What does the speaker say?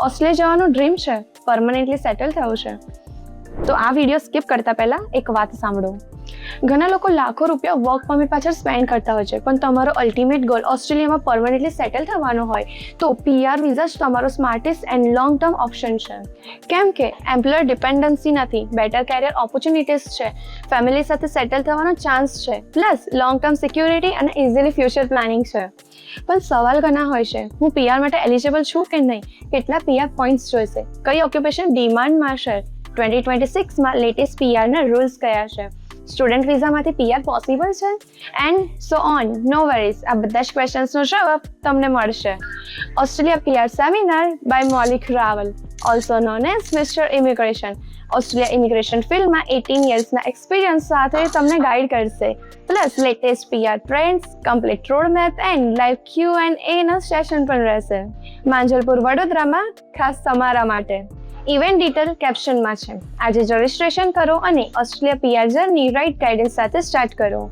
Australia જવાનું dream છે, permanently settle થવું છે? તો આ વિડીયો સ્કીપ કરતા પહેલા એક વાત સાંભળો. ઘણા લોકો લાખો રૂપિયા વર્ક પરમિટ પાછળ સ્પેન્ડ કરતા હોય છે, પણ તમારો અલ્ટિમેટ ગોલ ઓસ્ટ્રેલિયામાં પરમનન્ટલી સેટલ થવાનો હોય તો PR વિઝા જ તમારો smartest and long term option છે. કેમ કે એમ્પ્લોયર ડિપેન્ડન્સી નથી, બેટર કેરિયર ઓપોર્ચ્યુનિટીઝ છે, ફેમિલી સાથે સેટલ થવાનો ચાન્સ છે, પ્લસ લોંગ ટર્મ સિક્યુરિટી અને ઇઝીલી ફ્યુચર પ્લાનિંગ છે. પણ સવાલ ઘણા હોય છે, હું PR માટે એલિજિબલ છું કે નહીં? કેટલા PR પોઈન્ટ્સ જોઈશે? કઈ ઓક્યુપેશન ડિમાન્ડમાં છે? 2026માં લેટેસ્ટ PRના રૂલ્સ કયા છે? સ્ટુડન્ટ વિઝામાંથી PR પોસિબલ છે? And so on. No worries, આ બધા જ ક્વેશ્ચન્સનો જવાબ તમને મળશે Australia PR seminar by Maulik Raval, also known as mister immigration. Australia immigration ફિલ્ડમાં 18 યર્સના એક્સપિરિયન્સ સાથે તમને ગાઈડ કરશે, plus latest PR trends, complete road map and live Q&Aના સેશન પણ રહેશે માંજલપુર, વડોદરામાં, ખાસ તમારા માટે. ઇવેન્ટ ડિટેલ કેપ્શનમાં છે. આજે જ રજિસ્ટ્રેશન કરો અને Australia PR journey right guidance સાથે સ્ટાર્ટ કરો.